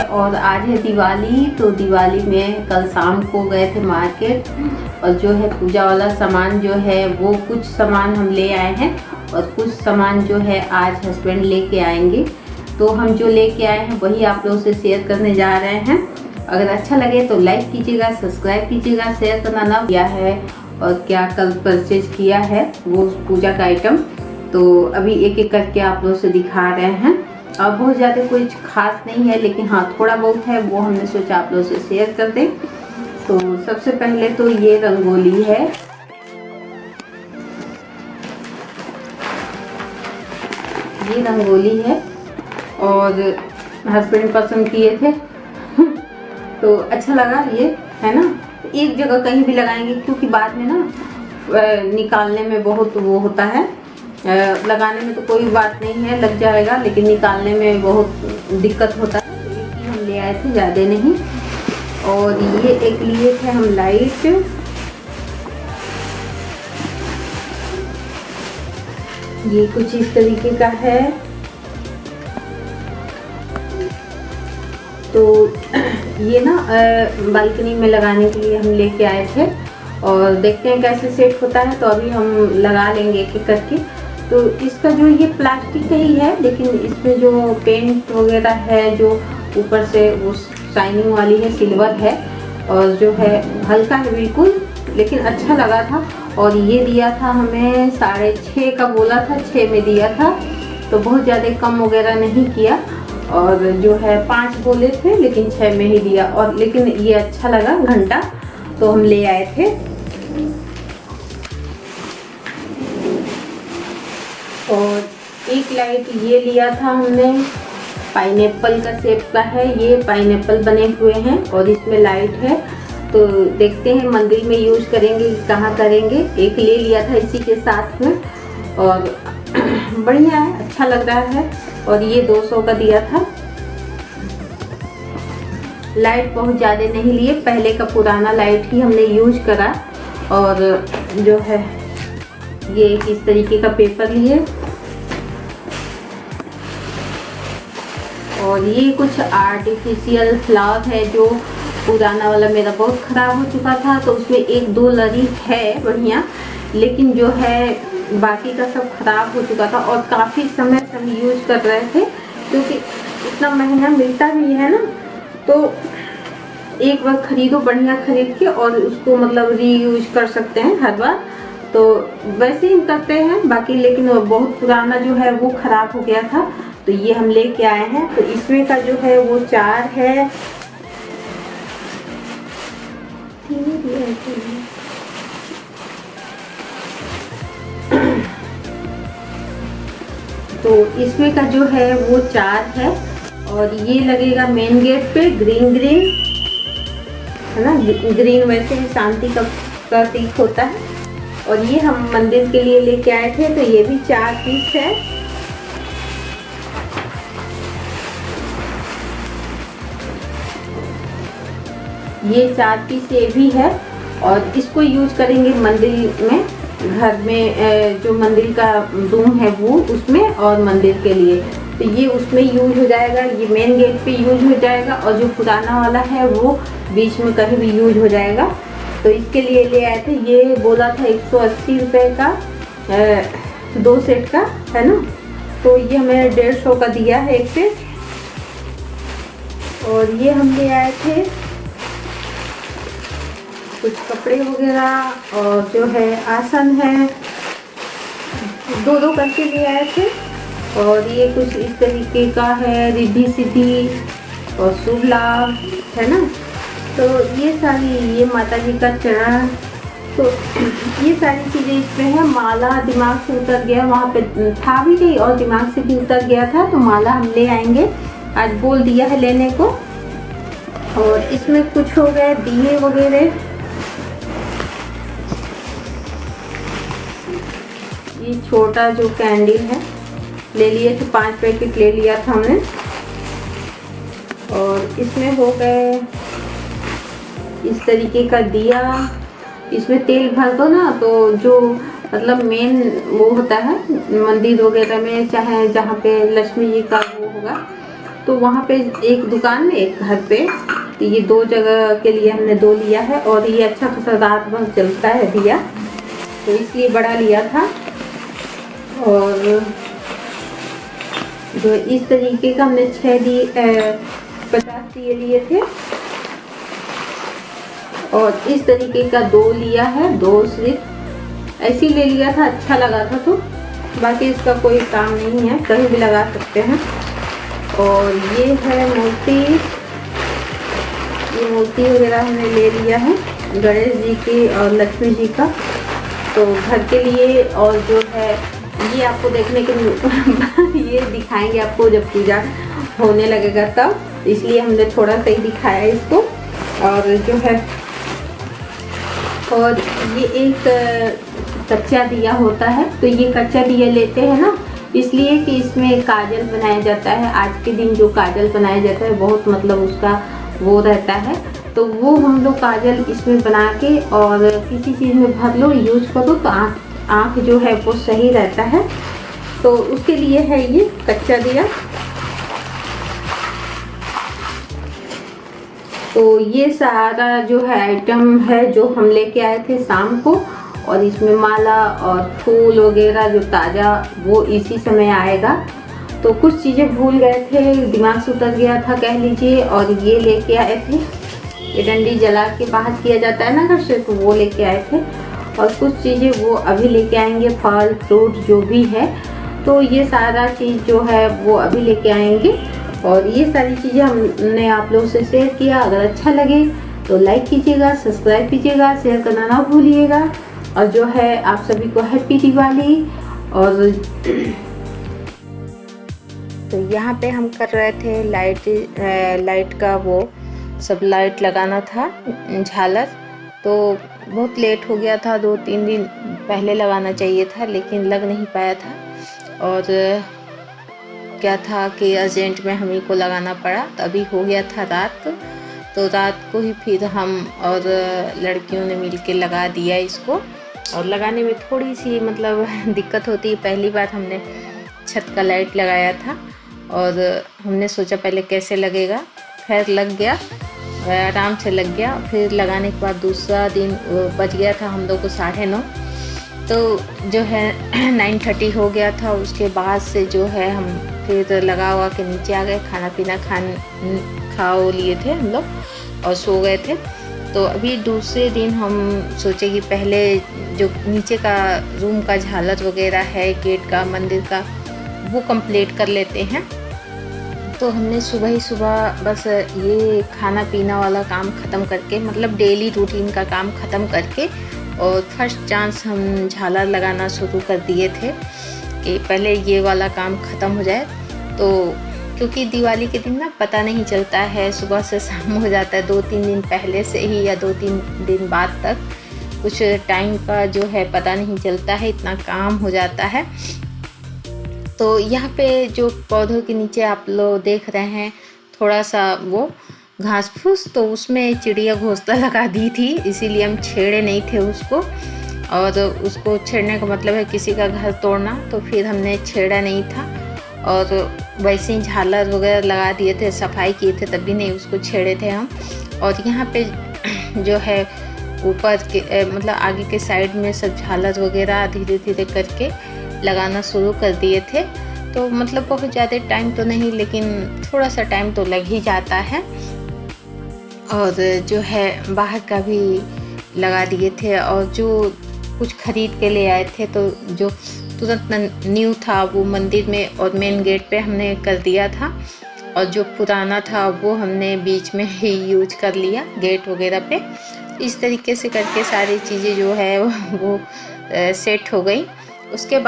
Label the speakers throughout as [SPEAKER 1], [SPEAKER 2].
[SPEAKER 1] और आज है दिवाली। तो दिवाली में कल शाम को गए थे मार्केट और जो है पूजा वाला सामान जो है वो कुछ सामान हम ले आए हैं और कुछ सामान जो है आज हस्बैंड लेके आएंगे। तो हम जो लेके आए हैं वही आप लोगों से शेयर करने जा रहे हैं। अगर अच्छा लगे तो लाइक कीजिएगा, सब्सक्राइब कीजिएगा, शेयर करना ना किया है और क्या कल परचेज किया है वो पूजा का आइटम। तो अभी एक एक करके आप लोगों से दिखा रहे हैं। अब बहुत ज़्यादा कुछ खास नहीं है, लेकिन हाँ थोड़ा बहुत है, वो हमने सोचा आप लोगों से शेयर कर दें। तो सबसे पहले तो ये रंगोली है। ये रंगोली है और हस्बैंड पसंद किए थे तो अच्छा लगा ये, है ना। एक जगह कहीं भी लगाएंगे क्योंकि बाद में ना निकालने में बहुत वो होता है। लगाने में तो कोई बात नहीं है, लग जाएगा, लेकिन निकालने में बहुत दिक्कत होता है। तो एक ही हम ले आए थे, ज़्यादा नहीं। और ये एक लिए थे हम लाइट। ये कुछ इस तरीके का है। तो ये ना बालकनी में लगाने के लिए हम लेके आए थे और देखते हैं कैसे सेट होता है। तो अभी हम लगा लेंगे एक एक करके। तो इसका जो ये प्लास्टिक का ही है, लेकिन इसमें जो पेंट वगैरह है जो ऊपर से वो शाइनिंग वाली है, सिल्वर है और जो है हल्का है बिल्कुल, लेकिन अच्छा लगा था। और ये दिया था हमें 6.5 का, बोला था 6 में दिया था, तो बहुत ज़्यादा कम वगैरह नहीं किया। और जो है 5 बोले थे लेकिन 6 में ही दिया। और लेकिन ये अच्छा लगा घंटा, तो हम ले आए थे। और एक लाइट ये लिया था हमने, पाइनएप्पल का शेप का है। ये पाइनएप्पल बने हुए हैं और इसमें लाइट है। तो देखते हैं मंदिर में यूज करेंगे कहाँ करेंगे। एक ले लिया था इसी के साथ में और बढ़िया है, अच्छा लग रहा है। और ये 200 का दिया था। लाइट बहुत ज़्यादा नहीं लिए, पहले का पुराना लाइट ही हमने यूज करा। और जो है ये इस तरीके का पेपर लिए। और ये कुछ आर्टिफिशियल फ्लावर है जो पुराना वाला मेरा बहुत ख़राब हो चुका था, तो उसमें 1-2 लड़ी है बढ़िया, लेकिन जो है बाकी का सब ख़राब हो चुका था। और काफ़ी समय से हम यूज कर रहे थे क्योंकि इतना महंगा मिलता भी है ना। तो एक बार ख़रीदो बढ़िया ख़रीद के और उसको मतलब रीयूज कर सकते हैं हर बार। तो वैसे ही करते हैं बाकी, लेकिन बहुत पुराना जो है वो ख़राब हो गया था, तो ये हम लेके आए हैं। तो इसमें का जो है वो 4 है। तो इसमें का जो है वो 4 है। और ये लगेगा मेन गेट पे, ग्रीन ग्रीन है ना। ग्रीन वैसे ही शांति का प्रतीक होता है। और ये हम मंदिर के लिए लेके आए थे, तो ये भी 4 पीस है। ये 4 पीस ये भी है और इसको यूज करेंगे मंदिर में, घर में जो मंदिर का रूम है वो उसमें, और मंदिर के लिए। तो ये उसमें यूज हो जाएगा, ये मेन गेट पे यूज हो जाएगा और जो पुराना वाला है वो बीच में कहीं भी यूज हो जाएगा। तो इसके लिए ले आए थे। ये बोला था 180 रुपये का 2 सेट का, है ना। तो ये हमें 150 का दिया है एक सेट। और ये हम ले आए थे कुछ कपड़े वगैरह और जो है आसन है, 2-2 करके ले आए थे। और ये कुछ इस तरीके का है, रिद्धि सिद्धि और शुभ लाभ, है ना। तो ये सारी, ये माता जी का चरण, तो ये सारी चीज़ें इसमें है। माला दिमाग से उतर गया, वहाँ पे था भी नहीं और दिमाग से भी उतर गया था, तो माला हम ले आएंगे, आज बोल दिया है लेने को। और इसमें कुछ हो गए दिए वगैरह। ये छोटा जो कैंडल है ले लिए थे, 5 पैकेट ले लिया था हमने। और इसमें हो गए इस तरीके का दिया। इसमें तेल भर दो ना, तो जो मतलब मेन वो होता है मंदिर वगैरह में, चाहे जहाँ पे लक्ष्मी जी का वो होगा तो वहाँ पे एक दुकान में एक घर पे, तो ये 2 जगह के लिए हमने 2 लिया है। और ये अच्छा खासा रात भर चलता है दिया, तो इसलिए बड़ा लिया था। और जो इस तरीके का हमने 50 दिए लिए थे, और इस तरीके का 2 लिया है, 2 सिर्फ ऐसे ही ले लिया था, अच्छा लगा था। तो बाकी इसका कोई काम नहीं है, कहीं भी लगा सकते हैं। और ये है मूर्ति, ये मूर्ति वगैरह हमने ले लिया है गणेश जी की और लक्ष्मी जी का, तो घर के लिए। और जो है ये आपको देखने के ये दिखाएंगे आपको जब पूजा होने लगेगा तब, इसलिए हमने थोड़ा सा ही दिखाया इसको। और जो है, और ये एक कच्चा दिया होता है, तो ये कच्चा दिया लेते हैं ना इसलिए कि इसमें काजल बनाया जाता है। आज के दिन जो काजल बनाया जाता है बहुत मतलब उसका वो रहता है, तो वो हम लोग काजल इसमें बना के और किसी चीज़ में भर लो, यूज करो, तो आँख जो है वो सही रहता है। तो उसके लिए है ये कच्चा दिया। तो ये सारा जो है आइटम है जो हम लेके आए थे शाम को, और इसमें माला और फूल वगैरह जो ताज़ा वो इसी समय आएगा। तो कुछ चीज़ें भूल गए थे, दिमाग से उतर गया था कह लीजिए, और ये लेके आए थे। ये डंडी जला के बाहर किया जाता है ना घर से, तो वो लेके आए थे। और कुछ चीज़ें वो अभी लेके आएंगे, फल फ्रूट जो भी है, तो ये सारा चीज़ जो है वो अभी लेके आएंगे। और ये सारी चीज़ें हमने आप लोगों से शेयर किया। अगर अच्छा लगे तो लाइक कीजिएगा, सब्सक्राइब कीजिएगा, शेयर करना ना भूलिएगा। और जो है आप सभी को हैप्पी दिवाली। और तो यहाँ पे हम कर रहे थे लाइट का वो सब लाइट लगाना था, झालर। तो बहुत लेट हो गया था, 2-3 दिन पहले लगाना चाहिए था, लेकिन लग नहीं पाया था। और क्या था कि अर्जेंट में हमें को लगाना पड़ा, तो अभी हो गया था रात। तो रात को ही फिर हम और लड़कियों ने मिल के लगा दिया इसको। और लगाने में थोड़ी सी मतलब दिक्कत होती है, पहली बार हमने छत का लाइट लगाया था, और हमने सोचा पहले कैसे लगेगा, खैर लग गया, आराम से लग गया। फिर लगाने के बाद दूसरा दिन बज गया था हम लोग को 9:30, तो जो है 9:30 हो गया था। उसके बाद से जो है हम फिर लगा हुआ के नीचे आ गए, खाना पीना खा लिए थे हम लोग और सो गए थे। तो अभी दूसरे दिन हम सोचे कि पहले जो नीचे का रूम का झालर वगैरह है, गेट का, मंदिर का, वो कंप्लीट कर लेते हैं। तो हमने सुबह ही सुबह बस ये खाना पीना वाला काम ख़त्म करके, मतलब डेली रूटीन का काम ख़त्म करके, और फर्स्ट चांस हम झालर लगाना शुरू कर दिए थे कि पहले ये वाला काम ख़त्म हो जाए। तो क्योंकि दिवाली के दिन ना पता नहीं चलता है, सुबह से शाम हो जाता है, 2-3 दिन पहले से ही या 2-3 दिन बाद तक कुछ टाइम का जो है पता नहीं चलता है, इतना काम हो जाता है। तो यहाँ पे जो पौधों के नीचे आप लोग देख रहे हैं थोड़ा सा वो घास फूस, तो उसमें चिड़िया घोंसला लगा दी थी, इसीलिए हम छेड़े नहीं थे उसको। और उसको छेड़ने का मतलब है किसी का घर तोड़ना, तो फिर हमने छेड़ा नहीं था। और वैसे ही झालर वगैरह लगा दिए थे, सफाई किए थे, तब भी नहीं उसको छेड़े थे हम। और यहाँ पे जो है ऊपर के मतलब आगे के साइड में सब झालर वगैरह धीरे धीरे करके लगाना शुरू कर दिए थे। तो मतलब बहुत ज़्यादा टाइम तो नहीं, लेकिन थोड़ा सा टाइम तो लग ही जाता है। और जो है बाहर का भी लगा दिए थे, और जो कुछ खरीद के ले आए थे तो जो तुरंत न्यू था वो मंदिर में और मेन गेट पे हमने कर दिया था, और जो पुराना था वो हमने बीच में ही यूज कर लिया गेट वगैरह पे। इस तरीके से करके सारी चीज़ें जो है वो सेट हो गई। उसके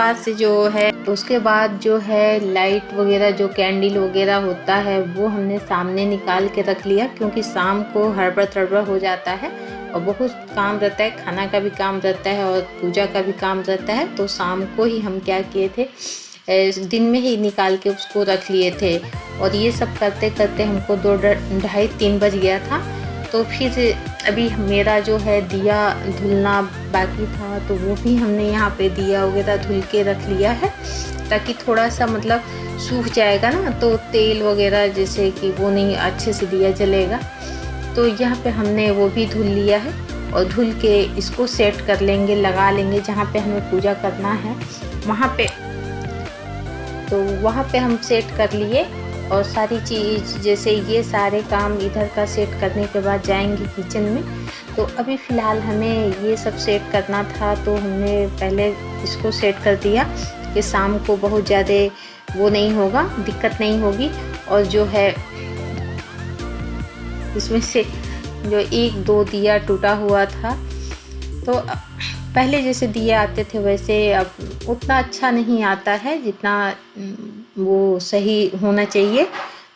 [SPEAKER 1] बाद जो है लाइट वगैरह जो कैंडल वगैरह होता है वो हमने सामने निकाल के रख लिया, क्योंकि शाम को हड़बड़ तड़बड़ हो जाता है और बहुत काम रहता है, खाना का भी काम रहता है और पूजा का भी काम रहता है। तो शाम को ही हम क्या किए थे, दिन में ही निकाल के उसको रख लिए थे। और ये सब करते करते हमको 2-2:30-3 बज गया था। तो फिर अभी मेरा जो है दिया धुलना बाकी था, तो वो भी हमने यहाँ पे दिया वगैरह धुल के रख लिया है।
[SPEAKER 2] ताकि थोड़ा सा मतलब सूख जाएगा ना तो तेल वगैरह जैसे कि वो नहीं अच्छे से दिया जलेगा। तो यहाँ पे हमने वो भी धुल लिया है और धुल के इसको सेट कर लेंगे, लगा लेंगे जहाँ पे हमें पूजा करना है वहाँ पे। तो वहाँ पे हम सेट कर लिए और सारी चीज़ जैसे ये सारे काम इधर का सेट करने के बाद जाएंगे किचन में। तो अभी फ़िलहाल हमें ये सब सेट करना था तो हमने पहले इसको सेट कर दिया कि शाम को बहुत ज़्यादा वो नहीं होगा, दिक्कत नहीं होगी। और जो है इसमें से जो 1-2 दिया टूटा हुआ था, तो पहले जैसे दिए आते थे वैसे अब उतना अच्छा नहीं आता है जितना वो सही होना चाहिए।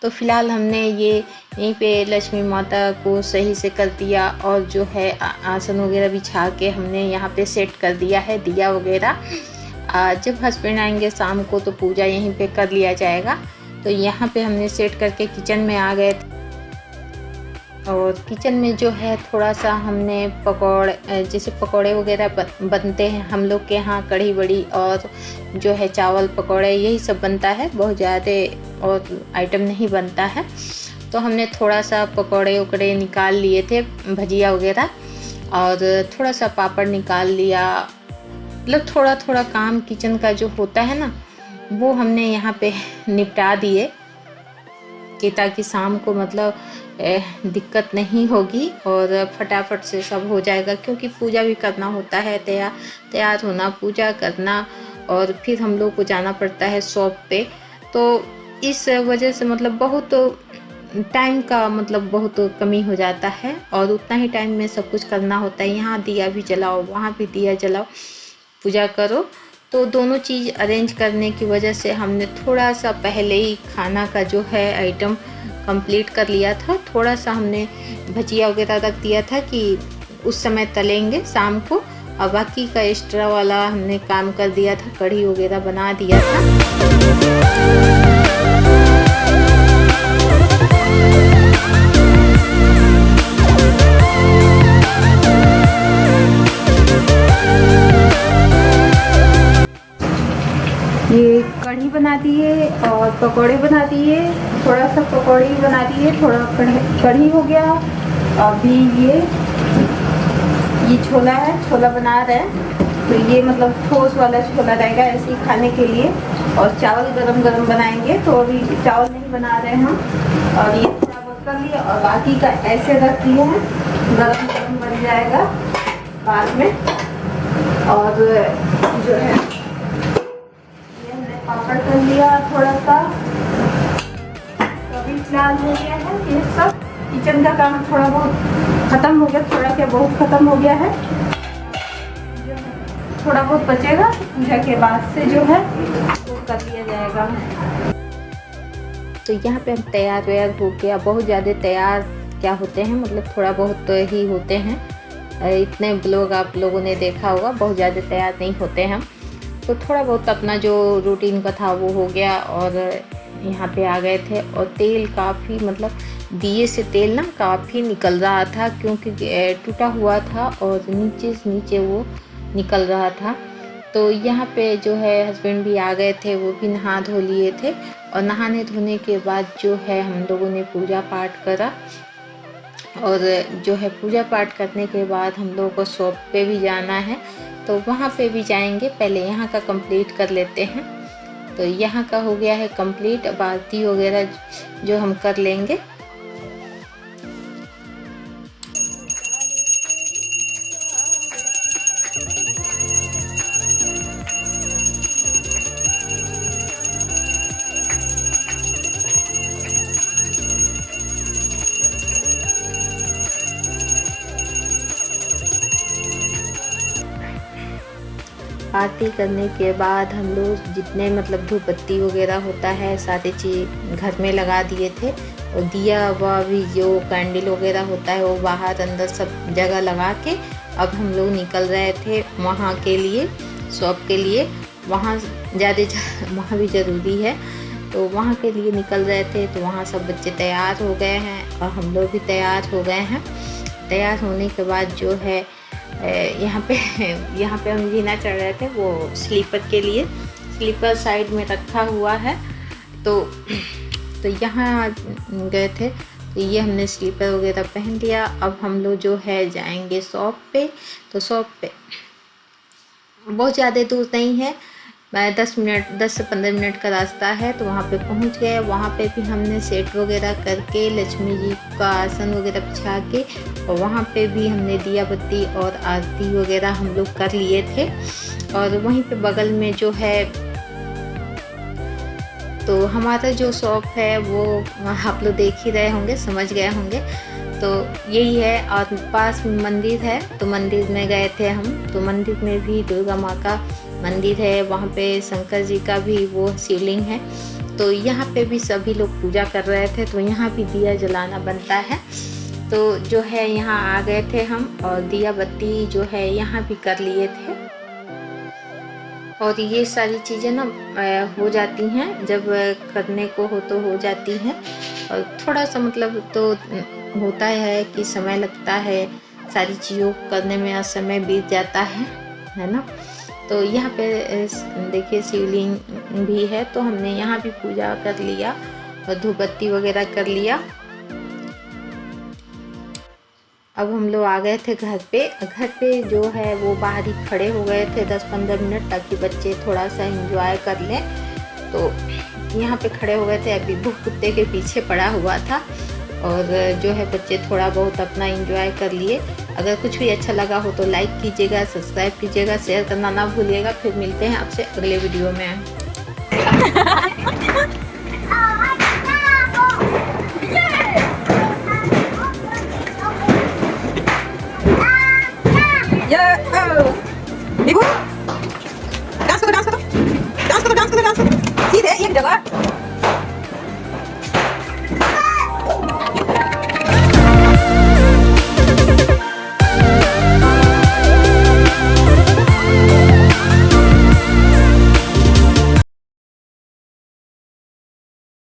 [SPEAKER 2] तो फ़िलहाल हमने ये यहीं पे लक्ष्मी माता को सही से कर दिया और जो है आसन वगैरह बिछा के हमने यहाँ पे सेट कर दिया है दिया वगैरह। जब हस्बैंड आएंगे शाम को तो पूजा यहीं पे कर लिया जाएगा। तो यहाँ पे हमने सेट करके किचन में आ गए थे और किचन में जो है थोड़ा सा हमने जैसे पकौड़े वगैरह बनते हैं हम लोग के यहाँ, कढ़ी बड़ी और जो है चावल पकौड़े यही सब बनता है, बहुत ज़्यादा और आइटम नहीं बनता है। तो हमने थोड़ा सा पकौड़े वकौड़े निकाल लिए थे, भजिया वगैरह, और थोड़ा सा पापड़ निकाल लिया। मतलब थोड़ा थोड़ा काम किचन का जो होता है ना वो हमने यहाँ पे निपटा दिए कि ताकि शाम को मतलब दिक्कत नहीं होगी और फटाफट से सब हो जाएगा, क्योंकि पूजा भी करना होता है, तैयार होना, पूजा करना और फिर हम लोग को जाना पड़ता है शॉप पे। तो इस वजह से मतलब बहुत टाइम का मतलब बहुत कमी हो जाता है और उतना ही टाइम में सब कुछ करना होता है। यहाँ दिया भी जलाओ, वहाँ भी दिया जलाओ, पूजा करो। तो दोनों चीज़ अरेंज करने की वजह से हमने थोड़ा सा पहले ही खाना का जो है आइटम कंप्लीट कर लिया था। थोड़ा सा हमने भजिया वगैरह रख दिया था कि उस समय तलेंगे शाम को, और बाकी का एक्स्ट्रा वाला हमने काम कर दिया था, कढ़ी वगैरह बना दिया था। ये कढ़ी बना दिए और पकोड़े बना दिए, थोड़ा सा पकौड़ी बना दिए, थोड़ा कढ़ी हो गया। अभी ये छोला है, छोला बना रहे हैं। तो ये मतलब ठोस वाला छोला रहेगा ऐसे ही खाने के लिए, और चावल गरम गरम बनाएंगे। तो अभी चावल नहीं बना रहे हैं हम, और ये चावल कर लिया और बाकी का ऐसे रख दिया है, गरम गरम बन जाएगा बाद में। और जो है पापड़ कर लिया थोड़ा सा, तो अभी फिलहाल हो गया है ये सब। किचन का काम थोड़ा बहुत ख़त्म हो गया, थोड़ा क्या बहुत ख़त्म हो गया है। थोड़ा बहुत बचेगा पूजा के बाद से जो है वो कर लिया जाएगा। तो यहाँ पे हम तैयार वैयार हो गया। बहुत ज़्यादा तैयार क्या होते हैं, मतलब थोड़ा बहुत ही होते हैं। इतने ब्लॉग आप लोगों ने देखा होगा, बहुत ज़्यादा तैयार नहीं होते हैं। तो थोड़ा बहुत अपना जो रूटीन का था वो हो गया और यहाँ पे आ गए थे। और तेल काफ़ी मतलब दिए से तेल ना काफ़ी निकल रहा था, क्योंकि टूटा हुआ था और नीचे से नीचे वो निकल रहा था। तो यहाँ पे जो है हस्बैंड भी आ गए थे, वो भी नहा धो लिए थे। और नहाने धोने के बाद जो है हम लोगों ने पूजा पाठ करा। और जो है पूजा पाठ करने के बाद हम लोगों को शॉप पे भी जाना है, तो वहाँ पे भी जाएंगे। पहले यहाँ का कंप्लीट कर लेते हैं। तो यहाँ का हो गया है कंप्लीट, अब आरती वगैरह जो हम कर लेंगे। आरती करने के बाद हम लोग जितने मतलब धूप बत्ती वगैरह होता है सारी चीज़ घर में लगा दिए थे। और दिया हुआ भी जो कैंडल वगैरह होता है वो बाहर अंदर सब जगह लगा के अब हम लोग निकल रहे थे वहाँ के लिए, शॉप के लिए। वहाँ वहाँ भी ज़रूरी है, तो वहाँ के लिए निकल रहे थे। तो वहाँ सब बच्चे तैयार हो गए हैं और हम लोग भी तैयार हो गए हैं। तैयार होने के बाद जो है यहाँ पे हम जीना चढ़ रहे थे वो स्लीपर के लिए। स्लीपर साइड में रखा हुआ है। तो यहाँ गए थे, तो ये हमने स्लीपर वगैरह पहन लिया। अब हम लोग जो है जाएंगे शॉप पे। तो शॉप पे बहुत ज़्यादा दूर नहीं है, 10 से 15 मिनट का रास्ता है। तो वहाँ पे पहुँच गए। वहाँ पे भी हमने सेट वगैरह करके लक्ष्मी जी का आसन वगैरह बिछा के, और वहाँ पे भी हमने दिया बत्ती और आरती वगैरह हम लोग कर लिए थे। और वहीं पे बगल में जो है, तो हमारा जो शॉप है वो आप लोग देख ही रहे होंगे, समझ गए होंगे। तो यही है, और पास में मंदिर है, तो मंदिर में गए थे हम। तो मंदिर में भी दुर्गा माँ का मंदिर है, वहाँ पे शंकर जी का भी वो शिवलिंग है। तो यहाँ पे भी सभी लोग पूजा कर रहे थे, तो यहाँ भी दिया जलाना बनता है। तो जो है यहाँ आ गए थे हम, और दिया बत्ती जो है यहाँ भी कर लिए थे। और ये सारी चीज़ें ना हो जाती हैं, जब करने को हो तो हो जाती हैं। और थोड़ा सा मतलब तो होता है कि समय लगता है, सारी चीज़ों को करने में समय बीत जाता है ना। तो यहाँ पे देखिए शिवलिंग भी है, तो हमने यहाँ भी पूजा कर लिया और धूप बत्ती वगैरह कर लिया। अब हम लोग आ गए थे घर पे। घर पे जो है वो बाहर ही खड़े हो गए थे 10-15 मिनट, ताकि बच्चे थोड़ा सा एंजॉय कर लें। तो यहाँ पे खड़े हो गए थे। अभी वो कुत्ते के पीछे पड़ा हुआ था, और जो है बच्चे थोड़ा बहुत अपना एंजॉय कर लिए। अगर कुछ भी अच्छा लगा हो तो लाइक कीजिएगा, सब्सक्राइब कीजिएगा, शेयर करना ना भूलिएगा। फिर मिलते हैं आपसे अगले वीडियो में।
[SPEAKER 3] देखो, डांस करो, डांस करो, डांस करो, डांस करो, डांस करो। सीधे एक जगह